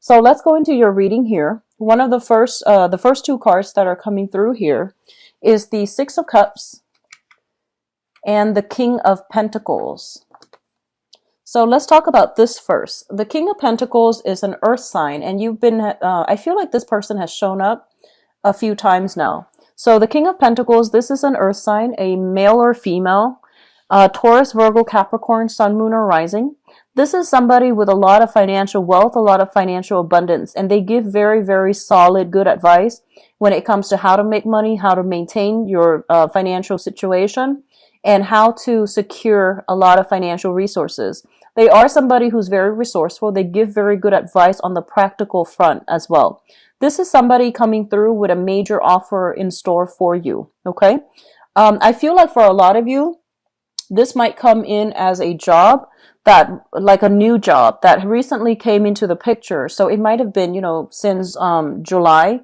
So let's go into your reading here. One of the first two cards that are coming through here is the Six of Cups and the King of Pentacles. So let's talk about this first. The King of Pentacles is an earth sign, and you've been, I feel like this person has shown up a few times now. So the King of Pentacles, this is an earth sign, a male or female, Taurus, Virgo, Capricorn, Sun, Moon, or Rising. This is somebody with a lot of financial wealth, a lot of financial abundance, and they give very, very solid, good advice when it comes to how to make money, how to maintain your financial situation, and how to secure a lot of financial resources. They are somebody who's very resourceful. They give very good advice on the practical front as well. This is somebody coming through with a major offer in store for you, okay? I feel like for a lot of you, this might come in as a job that, like a new job that recently came into the picture. So it might have been, since July.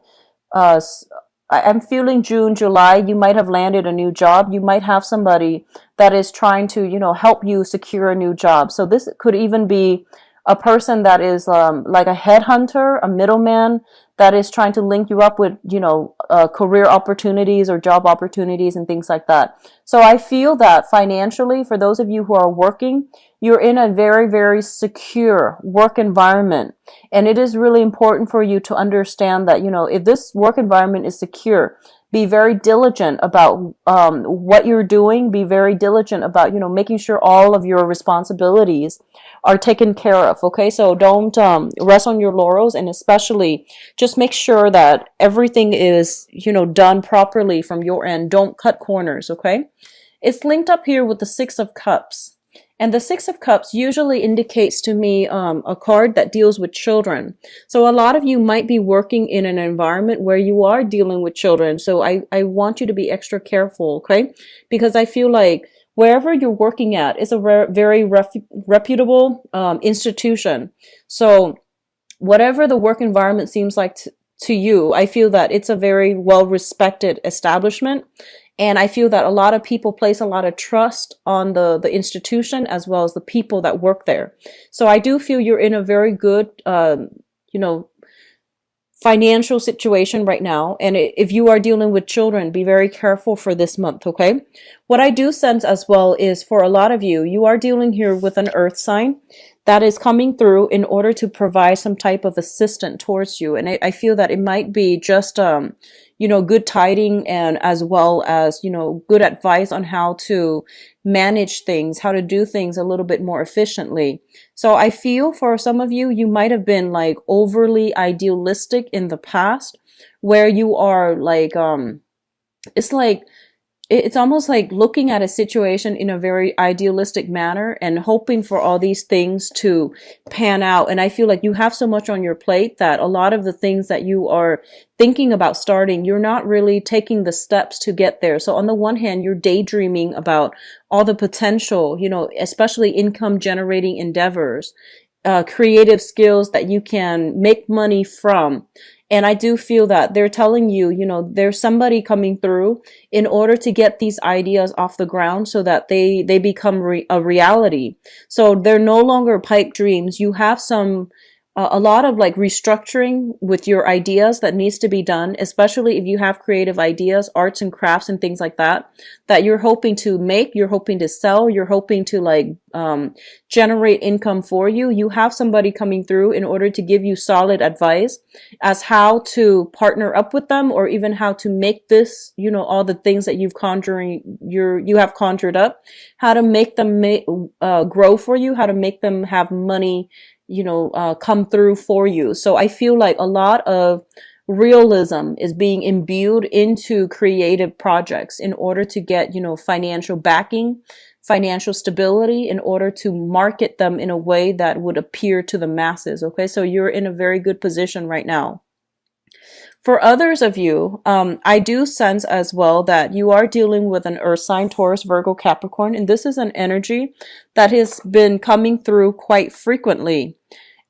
I'm feeling June, July, you might have landed a new job. You might have somebody that is trying to, help you secure a new job. So this could even be a person that is like a headhunter, a middleman that is trying to link you up with, career opportunities or job opportunities and things like that. So I feel that financially, for those of you who are working, you're in a very, very secure work environment. And it is really important for you to understand that, if this work environment is secure, be very diligent about what you're doing. Be very diligent about, making sure all of your responsibilities are taken care of. Okay, so don't rest on your laurels, and especially just make sure that everything is, done properly from your end. Don't cut corners. Okay, it's linked up here with the Six of Cups. And the Six of Cups usually indicates to me a card that deals with children. So a lot of you might be working in an environment where you are dealing with children. So I want you to be extra careful, okay? Because I feel like wherever you're working at is a very reputable institution. So whatever the work environment seems like to you, I feel that it's a very well-respected establishment. And I feel that a lot of people place a lot of trust on the institution as well as the people that work there. So I do feel you're in a very good, financial situation right now. And if you are dealing with children, be very careful for this month, okay? What I do sense as well is for a lot of you, you are dealing here with an earth sign that is coming through in order to provide some type of assistance towards you. And I feel that it might be just, good tiding, and as well as, good advice on how to manage things, how to do things a little bit more efficiently. So I feel for some of you, you might have been like overly idealistic in the past, where you are like, it's almost like looking at a situation in a very idealistic manner and hoping for all these things to pan out. And I feel like you have so much on your plate that a lot of the things that you are thinking about starting, you're not really taking the steps to get there. So on the one hand, you're daydreaming about all the potential, especially income generating endeavors, creative skills that you can make money from. And I do feel that they're telling you, there's somebody coming through in order to get these ideas off the ground so that they become a reality. So they're no longer pipe dreams. You have a lot of like restructuring with your ideas that needs to be done, especially if you have creative ideas, arts and crafts and things like that you're hoping to make, you're hoping to sell, you're hoping to like generate income for you. You have somebody coming through in order to give you solid advice as how to partner up with them, or even how to make this, all the things that you have conjured up, how to make them grow for you, how to make them have money, come through for you. So I feel like a lot of realism is being imbued into creative projects in order to get, financial backing, financial stability, in order to market them in a way that would appear to the masses. Okay. So you're in a very good position right now. For others of you, I do sense as well that you are dealing with an earth sign, Taurus, Virgo, Capricorn, and this is an energy that has been coming through quite frequently.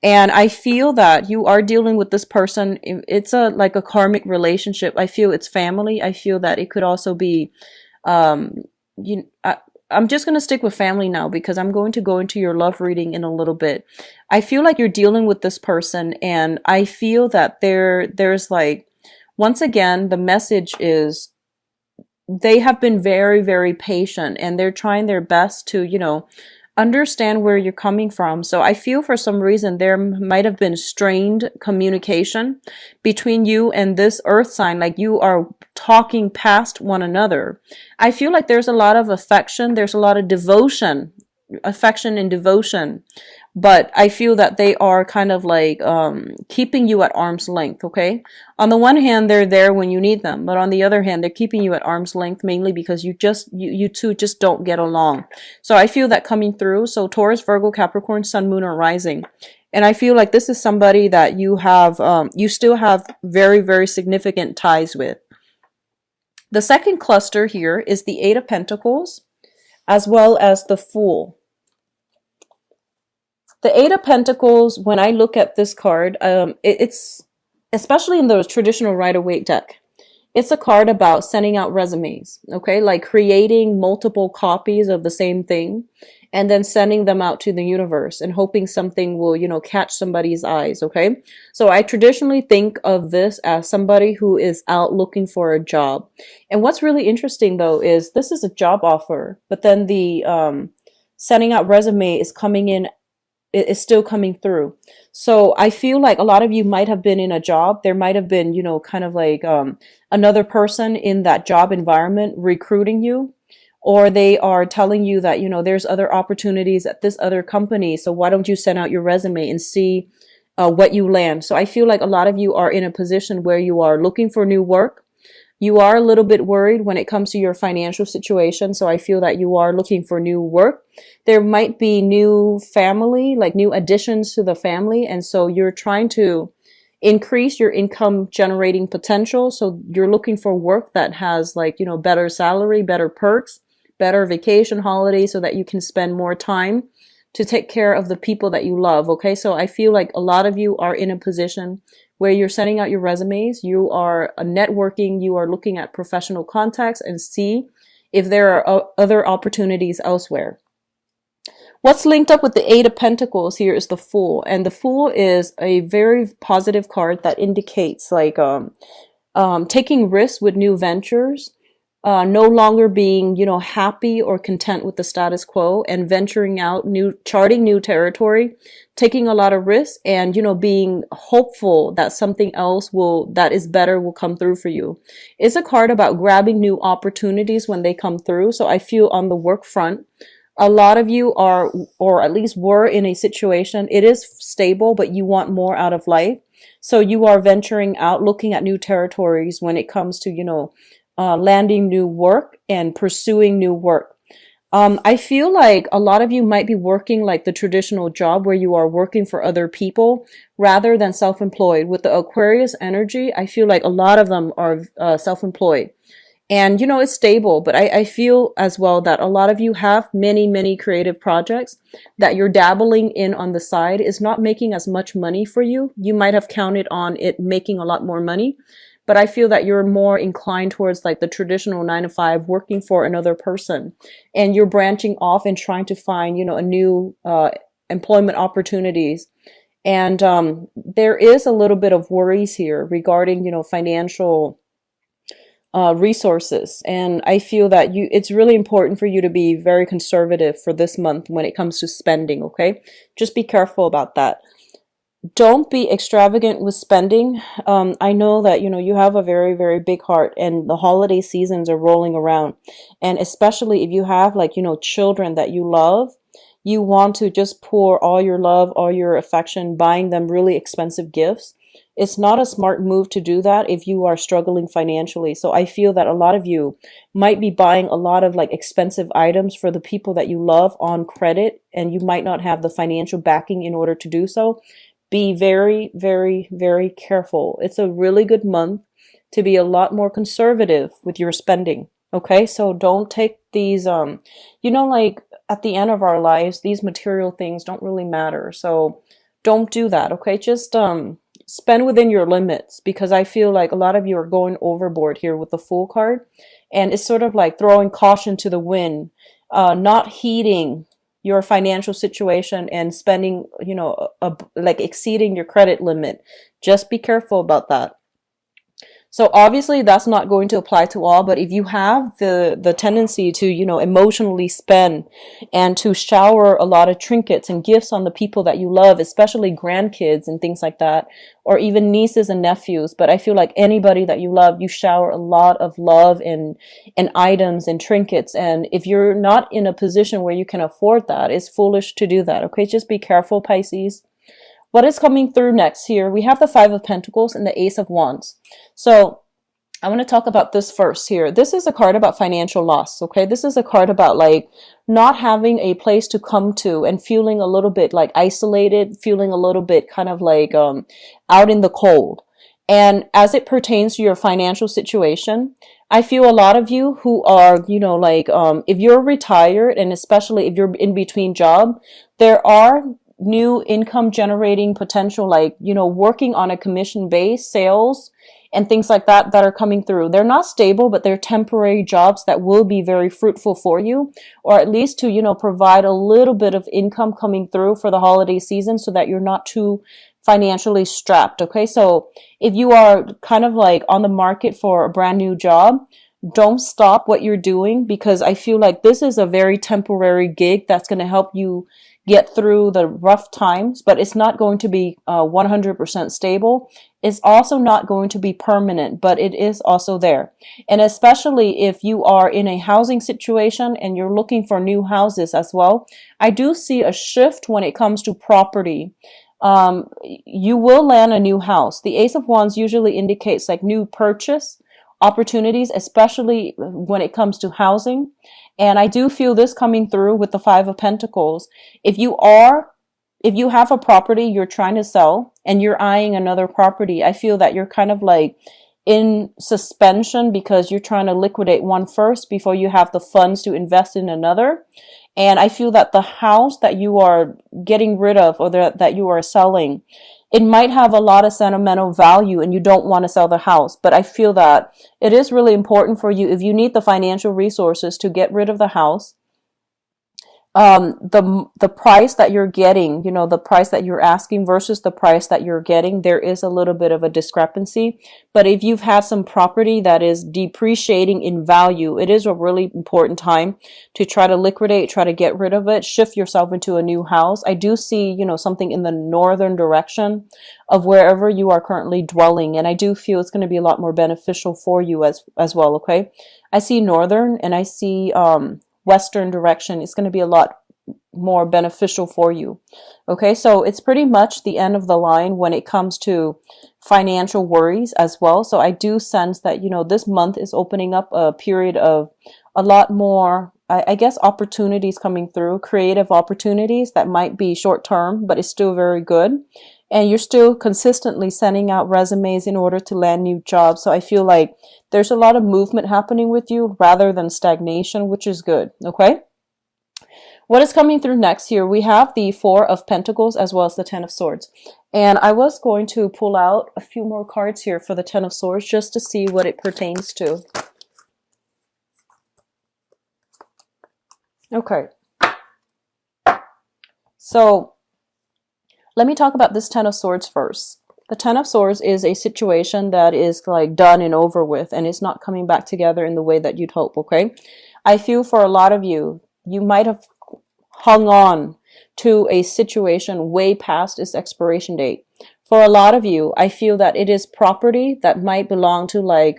And I feel that you are dealing with this person. It's like a karmic relationship. I feel it's family. I feel that it could also be, I'm just going to stick with family now because I'm going to go into your love reading in a little bit. I feel like you're dealing with this person, and I feel that there's like, once again, the message is they have been very, very patient and they're trying their best to, understand where you're coming from. So I feel for some reason there might have been strained communication between you and this earth sign, like you are talking past one another. I feel like there's a lot of affection, there's a lot of devotion, affection and devotion, but I feel that they are kind of like keeping you at arm's length. Okay, on the one hand they're there when you need them, but on the other hand they're keeping you at arm's length mainly because you two just don't get along. So I feel that coming through. So Taurus, Virgo, Capricorn, Sun, Moon, or Rising. And I feel like this is somebody that you have you still have very, very significant ties with. The second cluster here is the Eight of Pentacles as well as the Fool. The Eight of Pentacles, when I look at this card, it's especially in the traditional Rider-Waite deck, it's a card about sending out resumes, okay? Like creating multiple copies of the same thing and then sending them out to the universe and hoping something will, catch somebody's eyes, okay? So I traditionally think of this as somebody who is out looking for a job. And what's really interesting though is this is a job offer, but then the sending out resume is coming in, is still coming through. So I feel like a lot of you might have been in a job. There might have been, kind of like another person in that job environment recruiting you, or they are telling you that, there's other opportunities at this other company. So why don't you send out your resume and see what you land? So I feel like a lot of you are in a position where you are looking for new work. You are a little bit worried when it comes to your financial situation. So I feel that you are looking for new work. There might be new family, like new additions to the family. And so you're trying to increase your income generating potential. So you're looking for work that has like, better salary, better perks, better vacation holidays so that you can spend more time to take care of the people that you love. Okay. So I feel like a lot of you are in a position where you're sending out your resumes, you are networking, you are looking at professional contacts and see if there are other opportunities elsewhere. What's linked up with the Eight of Pentacles here is the Fool. And the Fool is a very positive card that indicates like taking risks with new ventures, no longer being, happy or content with the status quo and venturing out, charting new territory, taking a lot of risks and, being hopeful that something else that is better will come through for you. It's a card about grabbing new opportunities when they come through. So I feel on the work front, a lot of you are, or at least were in a situation, it is stable, but you want more out of life. So you are venturing out, looking at new territories when it comes to, landing new work and pursuing new work. I feel like a lot of you might be working like the traditional job where you are working for other people rather than self-employed. With the Aquarius energy, I feel like a lot of them are self-employed. And, it's stable, but I feel as well that a lot of you have many, many creative projects that you're dabbling in on the side is not making as much money for you. You might have counted on it making a lot more money, but I feel that you're more inclined towards like the traditional 9 to 5 working for another person, and you're branching off and trying to find, a new employment opportunities. And there is a little bit of worries here regarding, financial resources. And I feel that it's really important for you to be very conservative for this month when it comes to spending. Okay. Just be careful about that. Don't be extravagant with spending. I know that, you have a very, very big heart and the holiday seasons are rolling around. And especially if you have like, children that you love, you want to just pour all your love, all your affection, buying them really expensive gifts. It's not a smart move to do that if you are struggling financially. So I feel that a lot of you might be buying a lot of like expensive items for the people that you love on credit, and you might not have the financial backing in order to do so. Be very, very, very careful. It's a really good month to be a lot more conservative with your spending. Okay, so don't take these, like at the end of our lives, these material things don't really matter. So don't do that. Okay, just spend within your limits, because I feel like a lot of you are going overboard here with the Fool card, and it's sort of like throwing caution to the wind. not heeding your financial situation and spending, like exceeding your credit limit. Just be careful about that. So obviously that's not going to apply to all, but if you have the tendency to, emotionally spend and to shower a lot of trinkets and gifts on the people that you love, especially grandkids and things like that, or even nieces and nephews, but I feel like anybody that you love, you shower a lot of love and items and trinkets. And if you're not in a position where you can afford that, it's foolish to do that. Okay, just be careful, Pisces. What is coming through next here? We have the Five of Pentacles and the Ace of Wands. So I want to talk about this first here. This is a card about financial loss, okay? This is a card about like not having a place to come to and feeling a little bit like isolated, feeling a little bit kind of like out in the cold. And as it pertains to your financial situation, I feel a lot of you who are, if you're retired and especially if you're in between job, there are new income generating potential, like, working on a commission base, sales, and things like that that are coming through. They're not stable, but they're temporary jobs that will be very fruitful for you, or at least to, provide a little bit of income coming through for the holiday season so that you're not too financially strapped. Okay. So if you are kind of like on the market for a brand new job, don't stop what you're doing, because I feel like this is a very temporary gig that's going to help you get through the rough times, but it's not going to be 100% stable. It's also not going to be permanent, but it is also there. And especially if you are in a housing situation and you're looking for new houses as well, I do see a shift when it comes to property. You will land a new house. The Ace of Wands usually indicates like new purchase opportunities, especially when it comes to housing. And I do feel this coming through with the Five of Pentacles. If you have a property you're trying to sell and you're eyeing another property, I feel that you're kind of like in suspension because you're trying to liquidate one first before you have the funds to invest in another. And I feel that the house that you are getting rid of, or that you are selling, it might have a lot of sentimental value and you don't want to sell the house. But I feel that it is really important for you, if you need the financial resources to get rid of the house, the price that you're getting, the price that you're asking versus the price that you're getting, there is a little bit of a discrepancy. But if you've had some property that is depreciating in value, it is a really important time to try to liquidate, try to get rid of it, shift yourself into a new house. I do see, something in the northern direction of wherever you are currently dwelling. And I do feel it's going to be a lot more beneficial for you as well. Okay. I see northern and I see, western direction. It's going to be a lot more beneficial for you. Okay, so it's pretty much the end of the line when it comes to financial worries as well. So I do sense that, this month is opening up a period of a lot more, I guess, opportunities coming through, creative opportunities that might be short term, but it's still very good. And you're still consistently sending out resumes in order to land new jobs. So I feel like there's a lot of movement happening with you rather than stagnation, which is good. Okay. What is coming through next here? We have the Four of Pentacles as well as the Ten of Swords. And I was going to pull out a few more cards here for the Ten of Swords just to see what it pertains to. Okay. So let me talk about this Ten of Swords first. The Ten of Swords is a situation that is like done and over with, and it's not coming back together in the way that you'd hope, okay? I feel for a lot of you, you might have hung on to a situation way past its expiration date. For a lot of you, I feel that it is property that might belong to like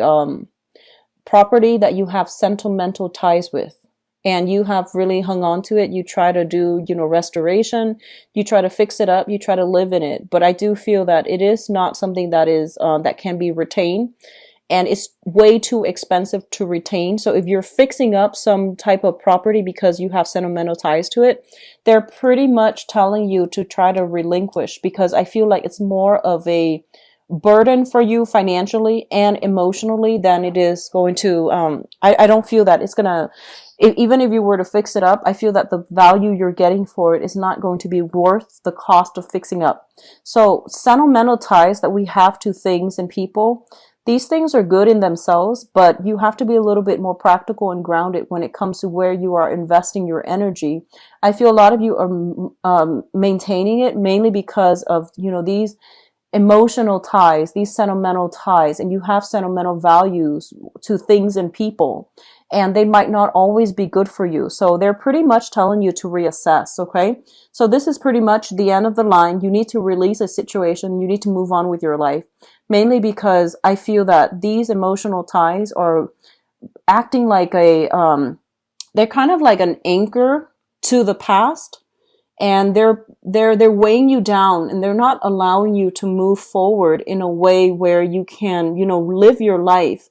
property that you have sentimental ties with. And you have really hung on to it. You try to do, restoration. You try to fix it up. You try to live in it. But I do feel that it is not something that is that can be retained, and it's way too expensive to retain. So if you're fixing up some type of property because you have sentimental ties to it, they're pretty much telling you to try to relinquish, because I feel like it's more of a burden for you financially and emotionally than it is going to, I don't feel that it's gonna, even if you were to fix it up, I feel that the value you're getting for it is not going to be worth the cost of fixing up. So sentimental ties that we have to things and people, These things are good in themselves, but you have to be a little bit more practical and grounded when it comes to where you are investing your energy. I feel a lot of you are maintaining it mainly because of, these emotional ties, these sentimental ties, and you have sentimental values to things and people, and they might not always be good for you. So they're pretty much telling you to reassess, okay? So this is pretty much the end of the line. You need to release a situation. You need to move on with your life, mainly because I feel that these emotional ties are acting like they're kind of like an anchor to the past, and they're weighing you down, and they're not allowing you to move forward in a way where you can, live your life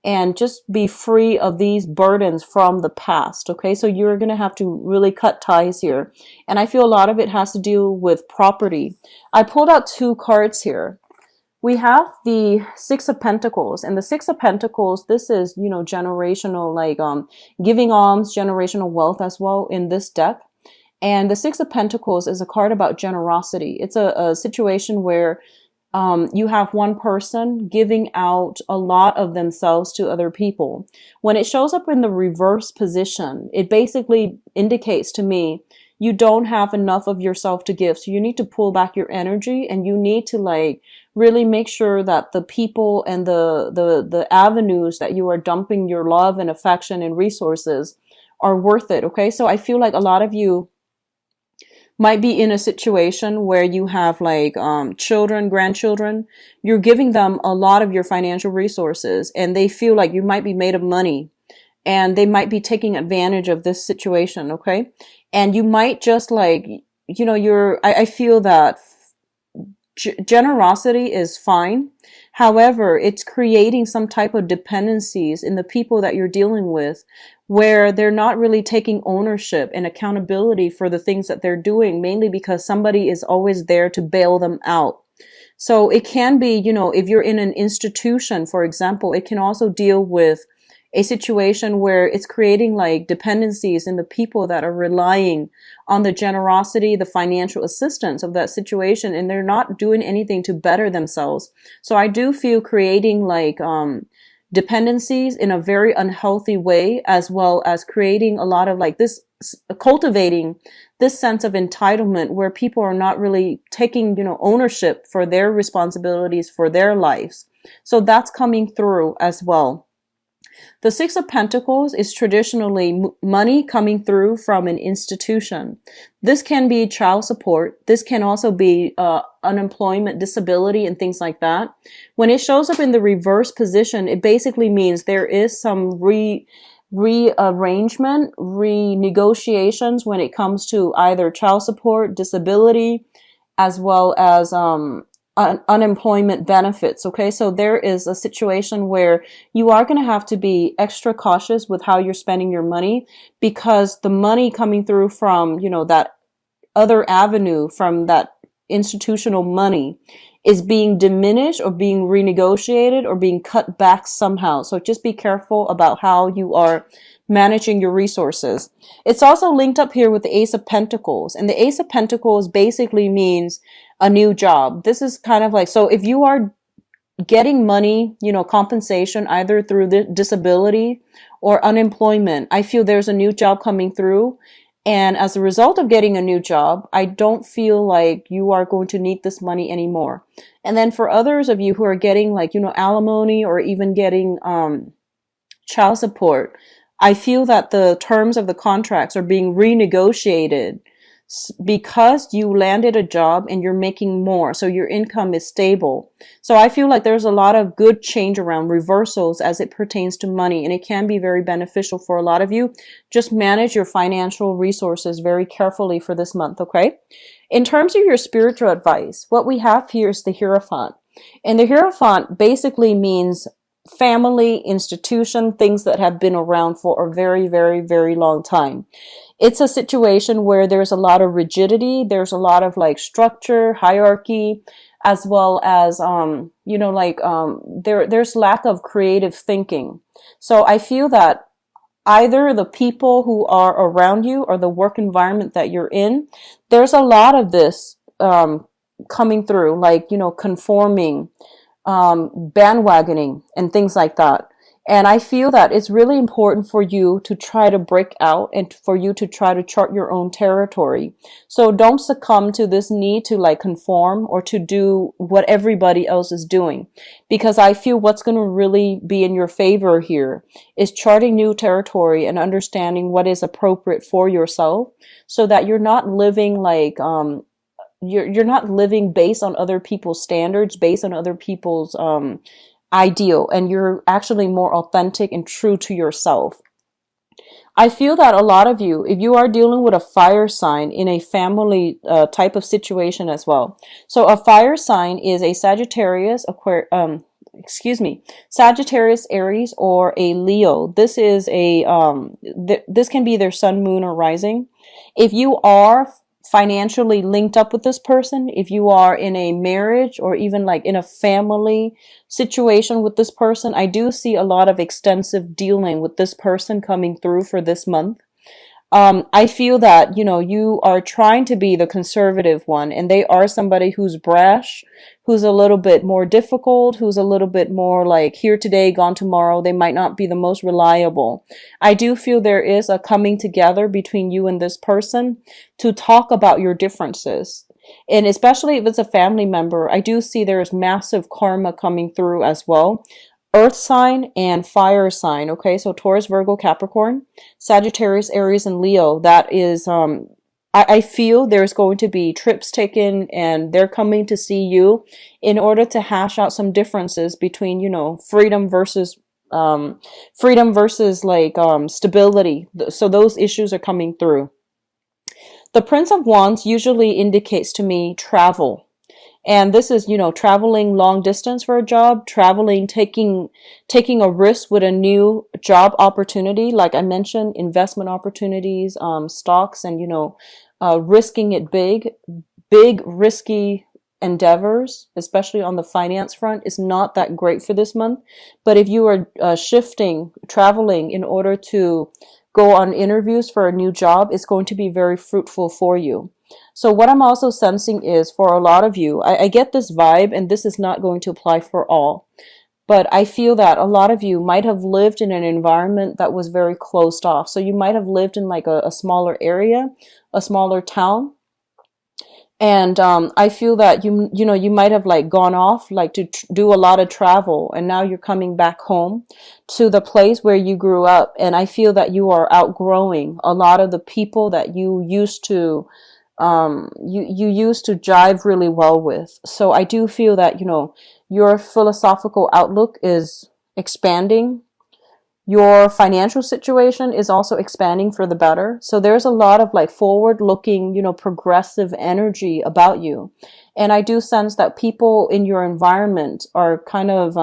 and just be free of these burdens from the past. Okay, so you're going to have to really cut ties here, and I feel a lot of it has to do with property. I pulled out two cards here. We have the Six of Pentacles, and the Six of Pentacles, this is, generational, like giving alms, generational wealth as well in this deck. And the Six of Pentacles is a card about generosity. It's a situation where you have one person giving out a lot of themselves to other people. When it shows up in the reverse position, it basically indicates to me you don't have enough of yourself to give. So you need to pull back your energy, and you need to really make sure that the people and the avenues that you are dumping your love and affection and resources are worth it. Okay, so I feel like a lot of you might be in a situation where you have children, grandchildren. You're giving them a lot of your financial resources, and they feel like you might be made of money, and they might be taking advantage of this situation. Okay, and you might just I feel that generosity is fine. However, it's creating some type of dependencies in the people that you're dealing with, where they're not really taking ownership and accountability for the things that they're doing, mainly because somebody is always there to bail them out. So it can be, if you're in an institution, for example, it can also deal with a situation where it's creating dependencies in the people that are relying on the generosity, the financial assistance of that situation, and they're not doing anything to better themselves. So I do feel creating dependencies in a very unhealthy way, as well as creating a lot of cultivating this sense of entitlement where people are not really taking, ownership for their responsibilities for their lives. So that's coming through as well. The Six of Pentacles is traditionally money coming through from an institution. This can be child support. This can also be unemployment, disability, and things like that. When it shows up in the reverse position, it basically means there is some rearrangement, renegotiations when it comes to either child support, disability, as well as unemployment benefits. Okay, so there is a situation where you are going to have to be extra cautious with how you're spending your money, because the money coming through from, that other avenue, from that institutional money, is being diminished or being renegotiated or being cut back somehow. So just be careful about how you are managing your resources. It's also linked up here with the Ace of Pentacles, and the Ace of Pentacles basically means a new job. This is kind of so if you are getting money, compensation either through the disability or unemployment, I feel there's a new job coming through. And as a result of getting a new job, I don't feel like you are going to need this money anymore. And then for others of you who are getting alimony or even getting child support, I feel that the terms of the contracts are being renegotiated because you landed a job and you're making more, so your income is stable. So I feel like there's a lot of good change around, reversals as it pertains to money, and it can be very beneficial for a lot of you. Just manage your financial resources very carefully for this month, okay? In terms of your spiritual advice, what we have here is the Hierophant. And the Hierophant basically means family, institution, things that have been around for a very, very, very long time. It's a situation where there's a lot of rigidity, there's a lot of structure, hierarchy, as well as there's lack of creative thinking. So I feel that either the people who are around you or the work environment that you're in, there's a lot of this coming through, conforming, bandwagoning and things like that. And I feel that it's really important for you to try to break out and for you to try to chart your own territory. So don't succumb to this need to like conform or to do what everybody else is doing. Because I feel what's going to really be in your favor here is charting new territory and understanding what is appropriate for yourself so that you're not living like, you're not living based on other people's standards, based on other people's ideal, and you're actually more authentic and true to yourself. I feel that a lot of you, if you are dealing with a fire sign in a family type of situation as well. So a fire sign is a Sagittarius, Sagittarius, Aries, or a Leo. This is a this can be their sun, moon, or rising. If you are financially linked up with this person, if you are in a marriage or even like in a family situation with this person, I do see a lot of extensive dealing with this person coming through for this month. I feel that, you know, you are trying to be the conservative one, and they are somebody who's brash, who's a little bit more difficult, who's a little bit more like here today, gone tomorrow. They might not be the most reliable. I do feel there is a coming together between you and this person to talk about your differences. And especially if it's a family member, I do see there's massive karma coming through as well. Earth sign and fire sign. Okay, so Taurus, Virgo, Capricorn, Sagittarius, Aries, and Leo. That is, I feel there's going to be trips taken and they're coming to see you in order to hash out some differences between, you know, freedom versus like stability. So those issues are coming through. The Prince of Wands usually indicates to me travel. And this is, you know, traveling long distance for a job, traveling, taking a risk with a new job opportunity. Like I mentioned, investment opportunities, stocks, and, you know, risking it big risky endeavors, especially on the finance front, is not that great for this month. But if you are traveling in order to go on interviews for a new job, it's going to be very fruitful for you. So what I'm also sensing is for a lot of you, I get this vibe, and this is not going to apply for all, but I feel that a lot of you might have lived in an environment that was very closed off. So you might have lived in like a smaller area, a smaller town. And I feel that you know, you might have like gone off like to do a lot of travel, and now you're coming back home to the place where you grew up. And I feel that you are outgrowing a lot of the people that you used to you used to jive really well with. So I do feel that, you know, your philosophical outlook is expanding. Your financial situation is also expanding for the better. So there's a lot of like forward looking, you know, progressive energy about you. And I do sense that people in your environment are kind of,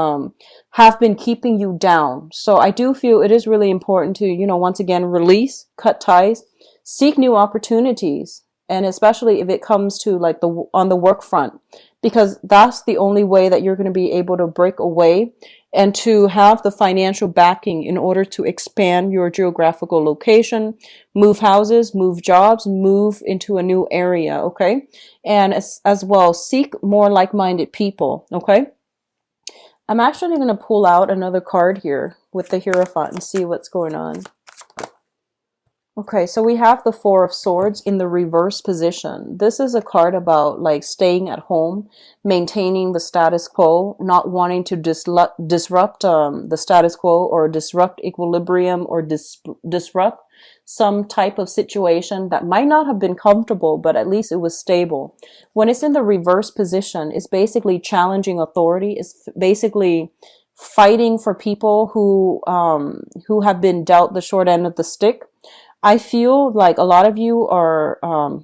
have been keeping you down. So I do feel it is really important to, you know, once again, release, cut ties, seek new opportunities. And especially if it comes to like on the work front, because that's the only way that you're going to be able to break away and to have the financial backing in order to expand your geographical location, move houses, move jobs, move into a new area. Okay. And as well, seek more like-minded people. Okay. I'm actually going to pull out another card here with the Hierophant and see what's going on. Okay, so we have the Four of Swords in the reverse position. This is a card about like staying at home, maintaining the status quo, not wanting to disrupt the status quo, or disrupt equilibrium, or disrupt some type of situation that might not have been comfortable, but at least it was stable. When it's in the reverse position, it's basically challenging authority. It's basically fighting for people who have been dealt the short end of the stick. I feel like a lot of you are,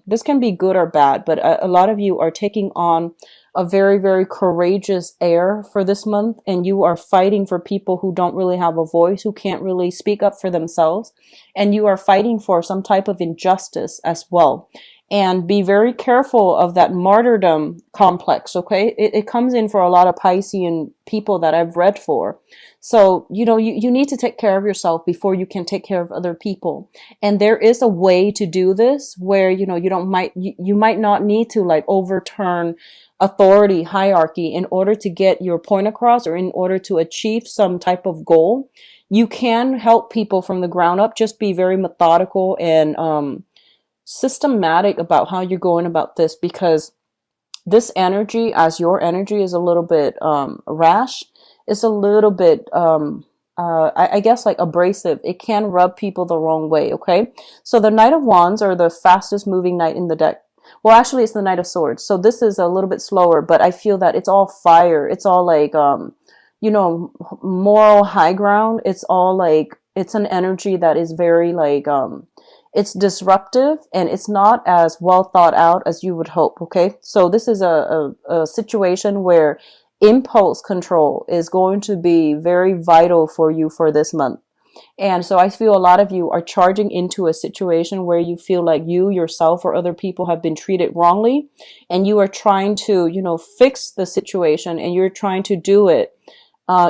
this can be good or bad, but a lot of you are taking on a very, very courageous air for this month, and you are fighting for people who don't really have a voice, who can't really speak up for themselves, and you are fighting for some type of injustice as well. and be very careful of that martyrdom complex. Okay, it comes in for a lot of Piscean people that I've read for. So you need to take care of yourself before you can take care of other people, and there is a way to do this where you might not need to like overturn authority hierarchy in order to get your point across or in order to achieve some type of goal. You can help people from the ground up. Just be very methodical and systematic about how you're going about this, because this energy, as your energy is a little bit rash, it's a little bit I guess like abrasive. It can rub people the wrong way. Okay, so the Knight of Wands, or the fastest moving knight in the deck, well actually it's the Knight of Swords, so this is a little bit slower, but I feel that it's all fire. It's all like moral high ground. It's all like, it's an energy that is very like it's disruptive, and it's not as well thought out as you would hope. Okay, so this is a situation where impulse control is going to be very vital for you for this month. And so I feel a lot of you are charging into a situation where you feel like you yourself or other people have been treated wrongly, and you are trying to fix the situation, and you're trying to do it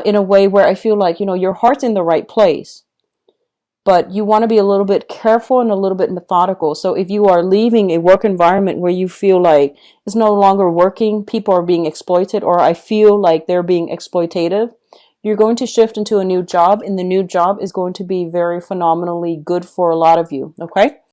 in a way where I feel like your heart's in the right place, but you want to be a little bit careful and a little bit methodical. So if you are leaving a work environment where you feel like it's no longer working, people are being exploited, or I feel like they're being exploitative, you're going to shift into a new job, and the new job is going to be very phenomenally good for a lot of you. Okay?